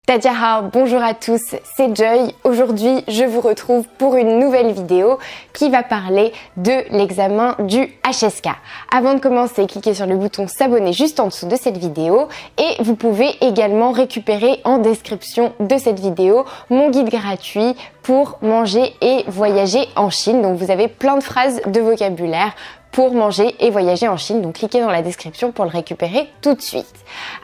Tadjaha, bonjour à tous, c'est Joy. Aujourd'hui, je vous retrouve pour une nouvelle vidéo qui va parler de l'examen du HSK. Avant de commencer, cliquez sur le bouton s'abonner juste en dessous de cette vidéo et vous pouvez également récupérer en description de cette vidéo mon guide gratuit pour manger et voyager en Chine. Donc vous avez plein de phrases de vocabulaire pour manger et voyager en Chine. Donc cliquez dans la description pour le récupérer tout de suite.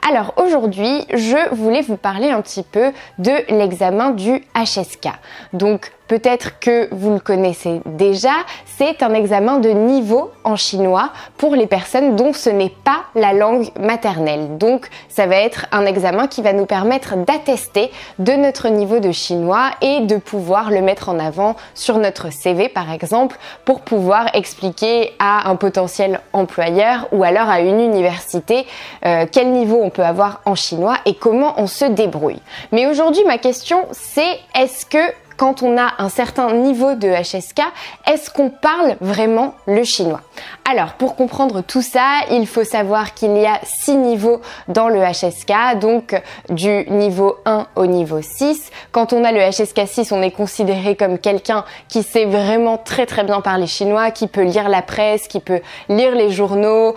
Alors aujourd'hui, je voulais vous parler un petit peu de l'examen du HSK. Donc peut-être que vous le connaissez déjà, c'est un examen de niveau en chinois pour les personnes dont ce n'est pas la langue maternelle. Donc ça va être un examen qui va nous permettre d'attester de notre niveau de chinois et de pouvoir le mettre en avant sur notre CV par exemple pour pouvoir expliquer à un potentiel employeur ou alors à une université quel niveau on peut avoir en chinois et comment on se débrouille. Mais aujourd'hui ma question c'est est-ce que quand on a un certain niveau de HSK, est-ce qu'on parle vraiment le chinois? Alors, pour comprendre tout ça, il faut savoir qu'il y a 6 niveaux dans le HSK, donc du niveau 1 au niveau 6. Quand on a le HSK 6, on est considéré comme quelqu'un qui sait vraiment très bien parler chinois, qui peut lire la presse, qui peut lire les journaux,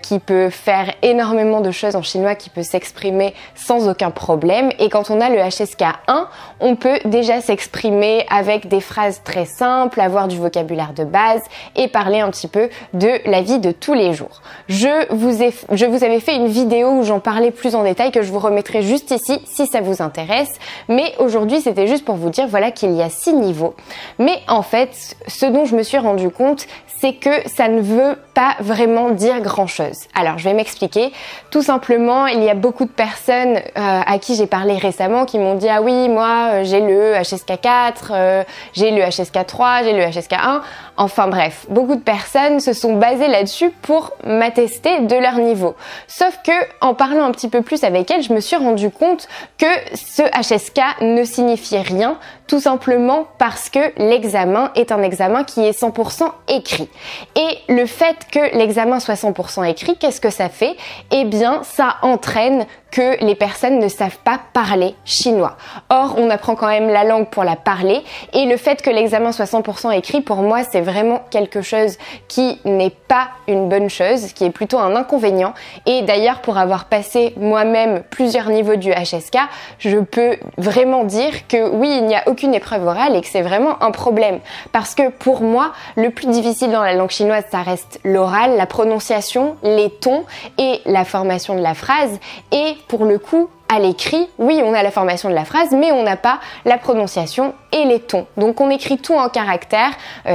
qui peut faire énormément de choses en chinois, qui peut s'exprimer sans aucun problème. Et quand on a le HSK 1, on peut déjà s'exprimer avec des phrases très simples, avoir du vocabulaire de base et parler un petit peu de la vie de tous les jours. Je vous avais fait une vidéo où j'en parlais plus en détail que je vous remettrai juste ici si ça vous intéresse. Mais aujourd'hui, c'était juste pour vous dire voilà qu'il y a 6 niveaux. Mais en fait, ce dont je me suis rendu compte, c'est que ça ne veut pas vraiment dire grand-chose. Alors, je vais m'expliquer. Tout simplement, il y a beaucoup de personnes à qui j'ai parlé récemment qui m'ont dit « Ah oui, moi, j'ai le HSK 4, j'ai le HSK 3, j'ai le HSK 1. » Enfin bref, beaucoup de personnes se sont basées là-dessus pour m'attester de leur niveau. Sauf que, en parlant un petit peu plus avec elles, je me suis rendu compte que ce HSK ne signifiait rien, tout simplement parce que l'examen est un examen qui est 100% écrit. Et le fait que l'examen soit 100% écrit, qu'est-ce que ça fait? Eh bien, ça entraîne que les personnes ne savent pas parler chinois. Or, on apprend quand même la langue pour la parler et le fait que l'examen soit 100% écrit, pour moi, c'est vraiment quelque chose qui n'est pas une bonne chose, qui est plutôt un inconvénient. Et d'ailleurs, pour avoir passé moi-même plusieurs niveaux du HSK, je peux vraiment dire que oui, il n'y a aucune épreuve orale et que c'est vraiment un problème. Parce que pour moi, le plus difficile dans la langue chinoise, ça reste l'oral, la prononciation, les tons et la formation de la phrase. Et pour le coup, à l'écrit, oui, on a la formation de la phrase, mais on n'a pas la prononciation et les tons. Donc on écrit tout en caractères.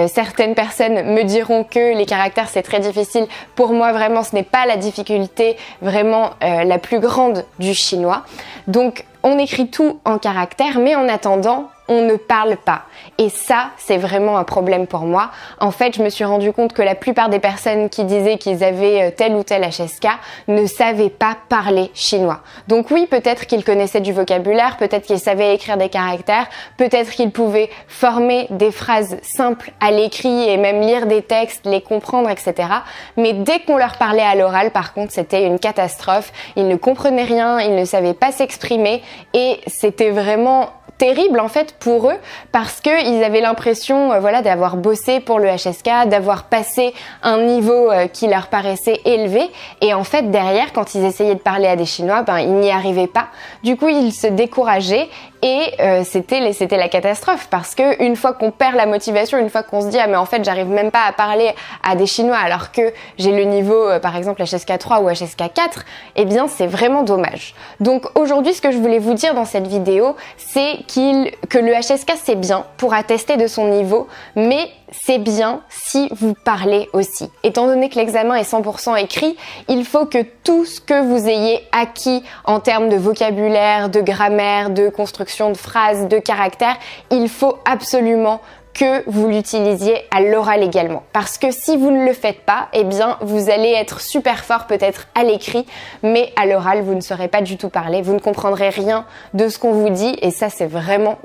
Certaines personnes me diront que les caractères c'est très difficile. Pour moi, vraiment, ce n'est pas la difficulté vraiment la plus grande du chinois. Donc on écrit tout en caractères, mais en attendant, on ne parle pas. Et ça, c'est vraiment un problème pour moi. En fait, je me suis rendu compte que la plupart des personnes qui disaient qu'ils avaient tel ou tel HSK ne savaient pas parler chinois. Donc oui, peut-être qu'ils connaissaient du vocabulaire, peut-être qu'ils savaient écrire des caractères, peut-être qu'ils pouvaient former des phrases simples à l'écrit et même lire des textes, les comprendre, etc. Mais dès qu'on leur parlait à l'oral, par contre, c'était une catastrophe. Ils ne comprenaient rien, ils ne savaient pas s'exprimer et c'était vraiment terrible en fait pour eux parce que ils avaient l'impression voilà d'avoir bossé pour le HSK, d'avoir passé un niveau qui leur paraissait élevé et en fait derrière quand ils essayaient de parler à des Chinois, ils n'y arrivaient pas. Du coup, ils se décourageaient et c'était la catastrophe parce que une fois qu'on perd la motivation, une fois qu'on se dit ah mais en fait, j'arrive même pas à parler à des Chinois alors que j'ai le niveau par exemple HSK 3 ou HSK 4, eh bien c'est vraiment dommage. Donc aujourd'hui, ce que je voulais vous dire dans cette vidéo, c'est que le HSK c'est bien pour attester de son niveau, mais c'est bien si vous parlez aussi. Étant donné que l'examen est 100% écrit, il faut que tout ce que vous ayez acquis en termes de vocabulaire, de grammaire, de construction de phrases, de caractères, il faut absolument que vous l'utilisiez à l'oral également. Parce que si vous ne le faites pas, eh bien, vous allez être super fort peut-être à l'écrit, mais à l'oral, vous ne saurez pas du tout parler, vous ne comprendrez rien de ce qu'on vous dit et ça, c'est vraiment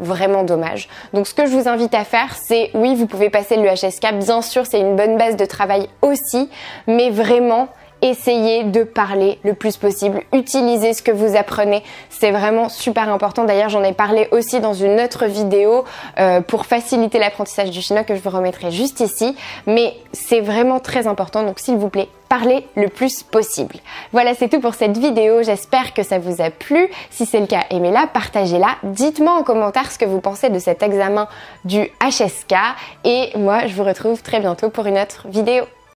dommage. Donc, ce que je vous invite à faire, c'est, oui, vous pouvez passer le HSK, bien sûr, c'est une bonne base de travail aussi, mais vraiment, essayez de parler le plus possible. Utilisez ce que vous apprenez, c'est vraiment super important. D'ailleurs, j'en ai parlé aussi dans une autre vidéo pour faciliter l'apprentissage du chinois que je vous remettrai juste ici. Mais c'est vraiment très important, donc s'il vous plaît, parlez le plus possible. Voilà, c'est tout pour cette vidéo. J'espère que ça vous a plu. Si c'est le cas, aimez-la, partagez-la. Dites-moi en commentaire ce que vous pensez de cet examen du HSK. Et moi, je vous retrouve très bientôt pour une autre vidéo.